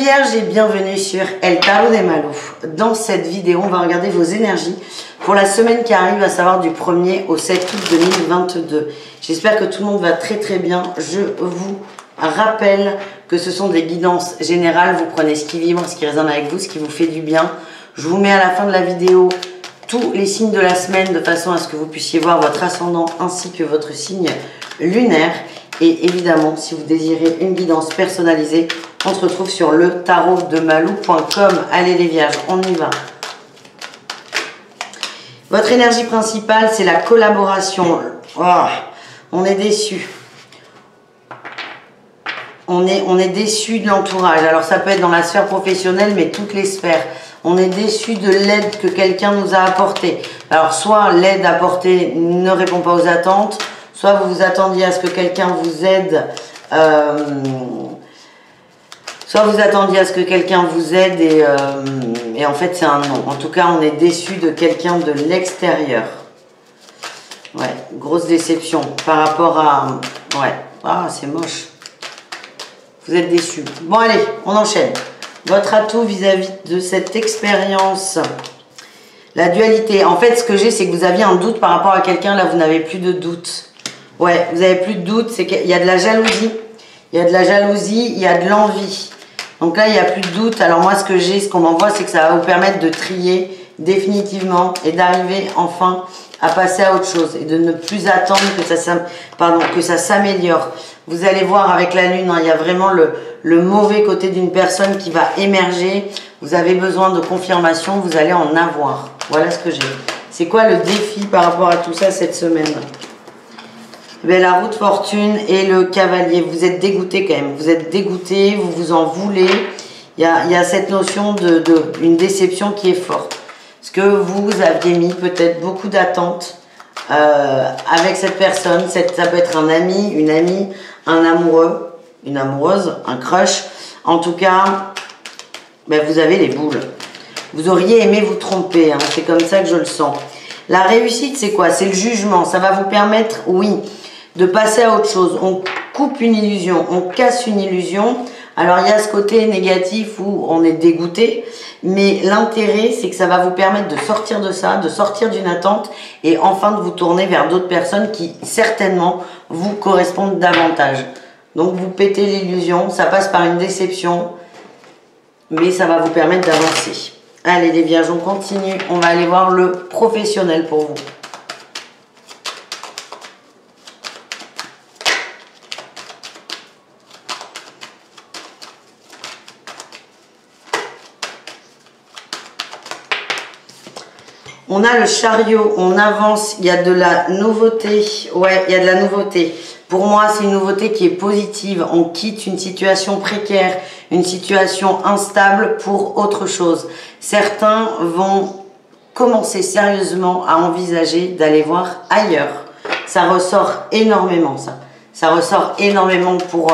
Vierges et bienvenue sur El Tarot des Malous. Dans cette vidéo, on va regarder vos énergies pour la semaine qui arrive, à savoir du 1er au 7 août 2022. J'espère que tout le monde va très très bien. Je vous rappelle que ce sont des guidances générales. Vous prenez ce qui vibre, ce qui résonne avec vous, ce qui vous fait du bien. Je vous mets à la fin de la vidéo tous les signes de la semaine de façon à ce que vous puissiez voir votre ascendant ainsi que votre signe lunaire. Et évidemment, si vous désirez une guidance personnalisée, on se retrouve sur le tarotdemalou.com. Allez les vierges, on y va. Votre énergie principale, c'est la collaboration. Oh, on est déçu. On est déçu de l'entourage. Alors ça peut être dans la sphère professionnelle, mais toutes les sphères. On est déçu de l'aide que quelqu'un nous a apportée. Alors soit l'aide apportée ne répond pas aux attentes, soit vous vous attendiez à ce que quelqu'un vous aide, et en fait c'est un non. En tout cas, on est déçu de quelqu'un de l'extérieur. Ouais, grosse déception par rapport à... Ouais, ah c'est moche. Vous êtes déçu. Bon allez, on enchaîne. Votre atout vis-à-vis de cette expérience. La dualité. En fait, ce que j'ai, c'est que vous aviez un doute par rapport à quelqu'un. Là, vous n'avez plus de doute. Ouais, vous n'avez plus de doute, c'est qu'il y a de la jalousie. Il y a de la jalousie, il y a de l'envie. Donc là, il n'y a plus de doute. Alors moi, ce que j'ai, ce qu'on m'envoie, c'est que ça va vous permettre de trier définitivement et d'arriver enfin à passer à autre chose et de ne plus attendre que ça s'améliore. Vous allez voir avec la lune, hein, il y a vraiment le mauvais côté d'une personne qui va émerger. Vous avez besoin de confirmation, vous allez en avoir. Voilà ce que j'ai. C'est quoi le défi par rapport à tout ça cette semaine ? Mais la roue de fortune et le cavalier, vous êtes dégoûté quand même, vous êtes dégoûté, vous vous en voulez. Il y a cette notion d'une déception qui est forte. Parce que vous aviez mis peut-être beaucoup d'attentes avec cette personne. Ça peut être un ami, une amie, un amoureux, une amoureuse, un crush. En tout cas, ben vous avez les boules. Vous auriez aimé vous tromper, hein, c'est comme ça que je le sens. La réussite, c'est quoi? C'est le jugement. Ça va vous permettre, oui, de passer à autre chose. On coupe une illusion, on casse une illusion. Alors, il y a ce côté négatif où on est dégoûté, mais l'intérêt, c'est que ça va vous permettre de sortir de ça, de sortir d'une attente et enfin de vous tourner vers d'autres personnes qui, certainement, vous correspondent davantage. Donc, vous pétez l'illusion, ça passe par une déception, mais ça va vous permettre d'avancer. Allez, les vierges, on continue. On va aller voir le professionnel pour vous. On a le chariot, on avance, il y a de la nouveauté. Ouais, il y a de la nouveauté. Pour moi, c'est une nouveauté qui est positive. On quitte une situation précaire, une situation instable pour autre chose. Certains vont commencer sérieusement à envisager d'aller voir ailleurs. Ça ressort énormément, ça. Ça ressort énormément pour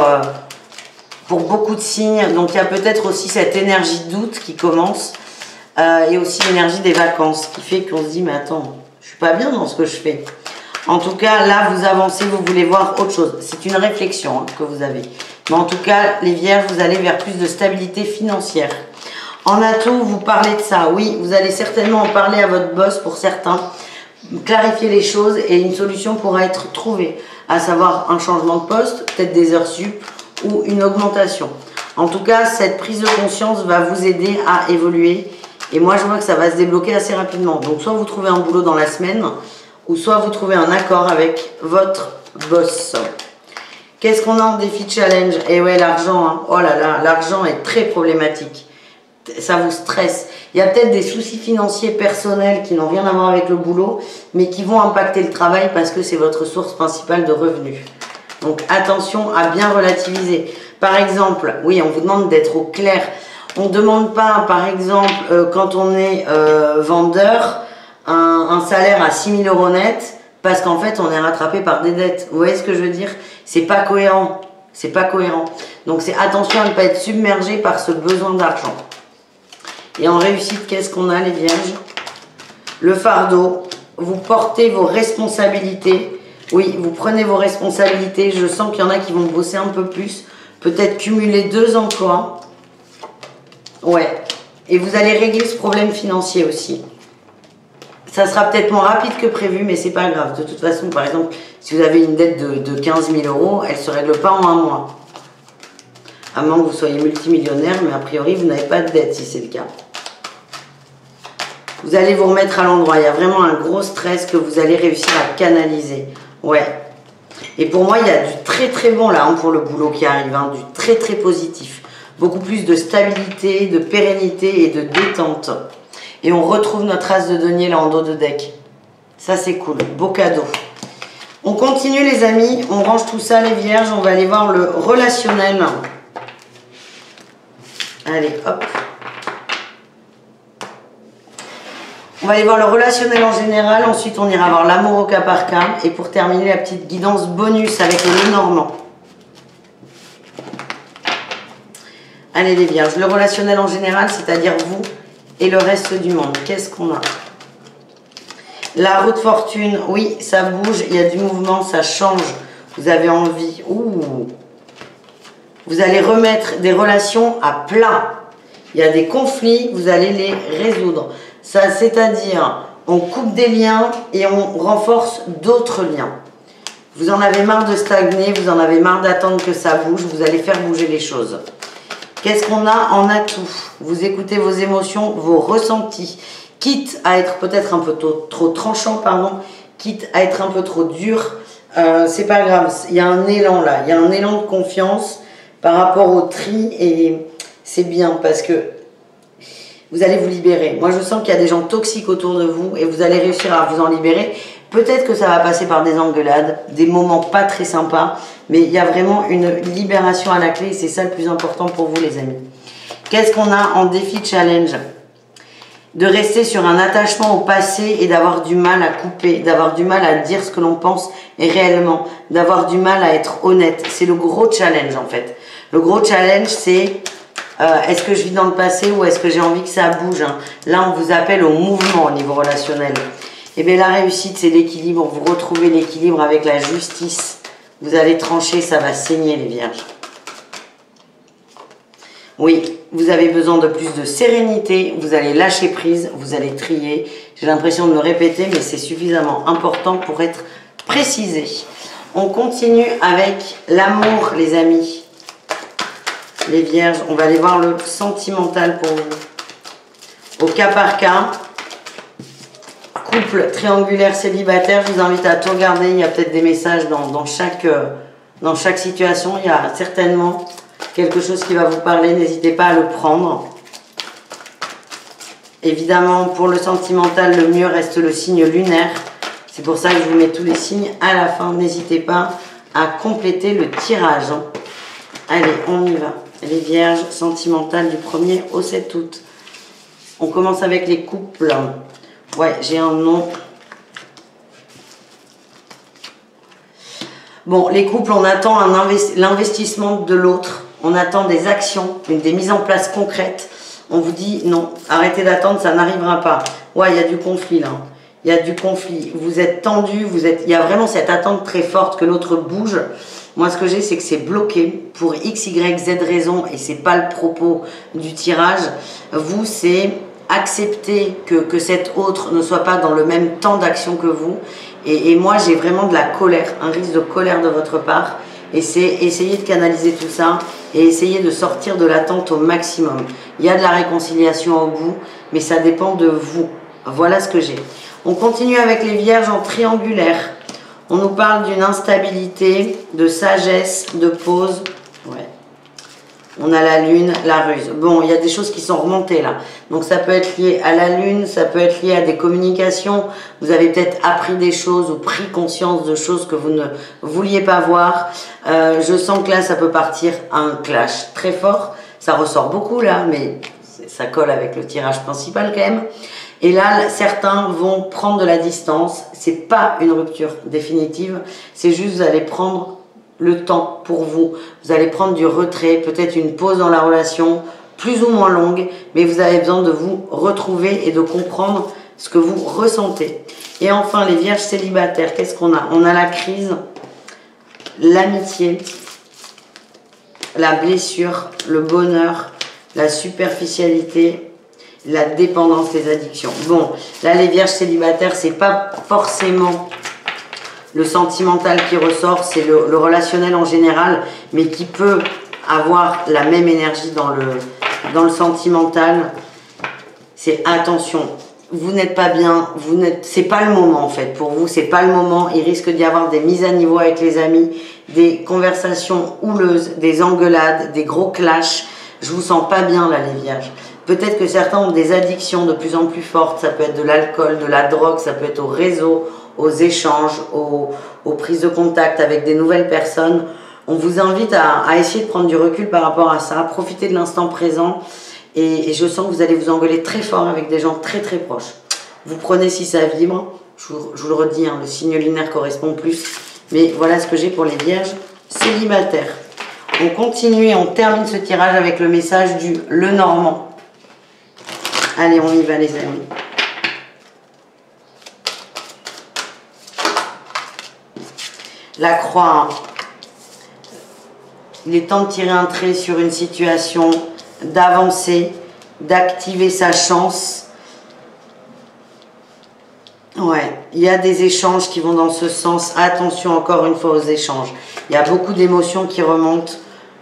beaucoup de signes. Donc, il y a peut-être aussi cette énergie de doute qui commence. Et aussi l'énergie des vacances qui fait qu'on se dit mais attends, je suis pas bien dans ce que je fais. En tout cas là vous avancez, vous voulez voir autre chose. C'est une réflexion hein, que vous avez. Mais en tout cas les vierges, vous allez vers plus de stabilité financière. En atout, vous parlez de ça. Oui, vous allez certainement en parler à votre boss pour certains. Clarifier les choses et une solution pourra être trouvée. À savoir un changement de poste, peut-être des heures sup ou une augmentation. En tout cas cette prise de conscience va vous aider à évoluer. Et moi, je vois que ça va se débloquer assez rapidement. Donc, soit vous trouvez un boulot dans la semaine, ou soit vous trouvez un accord avec votre boss. Qu'est-ce qu'on a en défi challenge? Et ouais, l'argent, hein. Oh là là, l'argent est très problématique. Ça vous stresse. Il y a peut-être des soucis financiers personnels qui n'ont rien à voir avec le boulot, mais qui vont impacter le travail parce que c'est votre source principale de revenus. Donc, attention à bien relativiser. Par exemple, oui, on vous demande d'être au clair. On ne demande pas, par exemple, quand on est vendeur, un salaire à 6 000 € net, parce qu'en fait, on est rattrapé par des dettes. Vous voyez ce que je veux dire? C'est pas cohérent. C'est pas cohérent. Donc, c'est attention à ne pas être submergé par ce besoin d'argent. Et en réussite, qu'est-ce qu'on a, les vierges? Le fardeau. Vous portez vos responsabilités. Oui, vous prenez vos responsabilités. Je sens qu'il y en a qui vont bosser un peu plus. Peut-être cumuler 2 emplois. Ouais. Et vous allez régler ce problème financier aussi. Ça sera peut-être moins rapide que prévu, mais c'est pas grave. De toute façon, par exemple, si vous avez une dette de 15 000 €, elle ne se règle pas en un mois. À moins que vous soyez multimillionnaire, mais a priori, vous n'avez pas de dette si c'est le cas. Vous allez vous remettre à l'endroit. Il y a vraiment un gros stress que vous allez réussir à canaliser. Ouais. Et pour moi, il y a du très très bon là pour le boulot qui arrive. Du très très positif. Beaucoup plus de stabilité, de pérennité et de détente. Et on retrouve notre as de denier là en dos de deck. Ça c'est cool. Beau cadeau. On continue les amis. On range tout ça les vierges. On va aller voir le relationnel. Allez, hop. On va aller voir le relationnel en général, ensuite on ira voir l'amour au cas par cas, et pour terminer la petite guidance bonus avec le Lenormand. Allez les vierges, le relationnel en général, c'est-à-dire vous et le reste du monde. Qu'est-ce qu'on a? La roue de fortune, oui, ça bouge, il y a du mouvement, ça change, vous avez envie. Ouh. Vous allez remettre des relations à plat. Il y a des conflits, vous allez les résoudre. Ça, c'est-à-dire, on coupe des liens et on renforce d'autres liens. Vous en avez marre de stagner, vous en avez marre d'attendre que ça bouge, vous allez faire bouger les choses. Qu'est-ce qu'on a en atout? Vous écoutez vos émotions, vos ressentis, quitte à être peut-être un peu trop tranchant, pardon, quitte à être un peu trop dur, c'est pas grave, il y a un élan là, il y a un élan de confiance par rapport au tri et c'est bien parce que vous allez vous libérer. Moi, je sens qu'il y a des gens toxiques autour de vous et vous allez réussir à vous en libérer. Peut-être que ça va passer par des engueulades, des moments pas très sympas, mais il y a vraiment une libération à la clé et c'est ça le plus important pour vous, les amis. Qu'est-ce qu'on a en défi challenge? De rester sur un attachement au passé et d'avoir du mal à couper, d'avoir du mal à dire ce que l'on pense et réellement, d'avoir du mal à être honnête. C'est le gros challenge, en fait. Le gros challenge, c'est... est-ce que je vis dans le passé ou est-ce que j'ai envie que ça bouge? Là, on vous appelle au mouvement au niveau relationnel. Et bien, la réussite, c'est l'équilibre. Vous retrouvez l'équilibre avec la justice. Vous allez trancher, ça va saigner, les vierges. Oui, vous avez besoin de plus de sérénité. Vous allez lâcher prise, vous allez trier. J'ai l'impression de me répéter, mais c'est suffisamment important pour être précisé. On continue avec l'amour, les amis. Les vierges, on va aller voir le sentimental pour vous. Au cas par cas, couple triangulaire célibataire, je vous invite à tout regarder. Il y a peut-être des messages dans chaque situation. Il y a certainement quelque chose qui va vous parler. N'hésitez pas à le prendre. Évidemment, pour le sentimental, le mieux reste le signe lunaire. C'est pour ça que je vous mets tous les signes à la fin. N'hésitez pas à compléter le tirage. Allez, on y va. Les vierges sentimentales du 1er au 7 août. On commence avec les couples. Ouais, j'ai un nom. Bon, les couples, on attend l'investissement de l'autre. On attend des actions, des mises en place concrètes. On vous dit non, arrêtez d'attendre, ça n'arrivera pas. Ouais, il y a du conflit là. Il y a du conflit. Vous êtes tendu, il y a vraiment cette attente très forte que l'autre bouge. Moi, ce que j'ai, c'est que c'est bloqué pour X, Y, Z raison, et c'est pas le propos du tirage. Vous, c'est accepter que cet autre ne soit pas dans le même temps d'action que vous. Et moi, j'ai vraiment de la colère, un risque de colère de votre part. Et c'est essayer de canaliser tout ça et essayer de sortir de l'attente au maximum. Il y a de la réconciliation au bout, mais ça dépend de vous. Voilà ce que j'ai. On continue avec les vierges en triangulaire. On nous parle d'une instabilité, de sagesse, de pause. Ouais. On a la lune, la ruse. Bon, il y a des choses qui sont remontées là. Donc ça peut être lié à la lune, ça peut être lié à des communications. Vous avez peut-être appris des choses ou pris conscience de choses que vous ne vouliez pas voir. Je sens que là, ça peut partir à un clash très fort. Ça ressort beaucoup là, mais ça colle avec le tirage principal quand même. Et là, certains vont prendre de la distance. C'est pas une rupture définitive. C'est juste, vous allez prendre le temps pour vous. Vous allez prendre du retrait, peut-être une pause dans la relation, plus ou moins longue, mais vous avez besoin de vous retrouver et de comprendre ce que vous ressentez. Et enfin, les vierges célibataires, qu'est-ce qu'on a? On a la crise, l'amitié, la blessure, le bonheur, la superficialité, la dépendance, les addictions. Bon, là, les vierges célibataires, c'est pas forcément le sentimental qui ressort, c'est le relationnel en général, mais qui peut avoir la même énergie dans le sentimental. C'est attention, vous n'êtes pas bien, c'est pas le moment en fait. Pour vous, c'est pas le moment. Il risque d'y avoir des mises à niveau avec les amis, des conversations houleuses, des engueulades, des gros clashs. Je vous sens pas bien là, les vierges. Peut-être que certains ont des addictions de plus en plus fortes. Ça peut être de l'alcool, de la drogue, ça peut être au réseau, aux échanges, aux prises de contact avec des nouvelles personnes. On vous invite à essayer de prendre du recul par rapport à ça, à profiter de l'instant présent. Et je sens que vous allez vous engueuler très fort avec des gens très très proches. Vous prenez si ça vibre. Je vous le redis, hein, le signe lunaire correspond plus. Mais voilà ce que j'ai pour les vierges célibataires. On continue et on termine ce tirage avec le message du Lenormand. Allez, on y va les amis. La croix. Il est temps de tirer un trait sur une situation, d'avancer, d'activer sa chance. Ouais, il y a des échanges qui vont dans ce sens. Attention encore une fois aux échanges. Il y a beaucoup d'émotions qui remontent.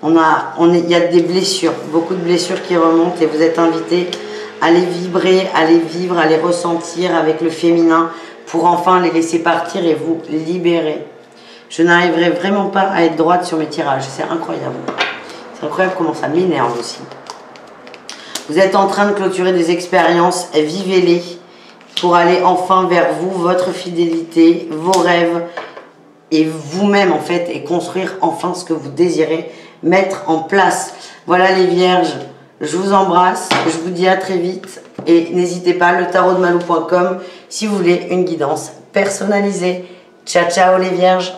Il y a des blessures, beaucoup de blessures qui remontent et vous êtes invités à les vibrer, à les vivre, à les ressentir avec le féminin pour enfin les laisser partir et vous libérer. Je n'arriverai vraiment pas à être droite sur mes tirages, c'est incroyable. C'est incroyable comment ça m'énerve aussi. Vous êtes en train de clôturer des expériences, vivez-les pour aller enfin vers vous, votre fidélité, vos rêves et vous-même en fait et construire enfin ce que vous désirez mettre en place. Voilà les vierges, je vous embrasse, je vous dis à très vite et n'hésitez pas, le tarotdemalou.com si vous voulez une guidance personnalisée. Ciao ciao les vierges.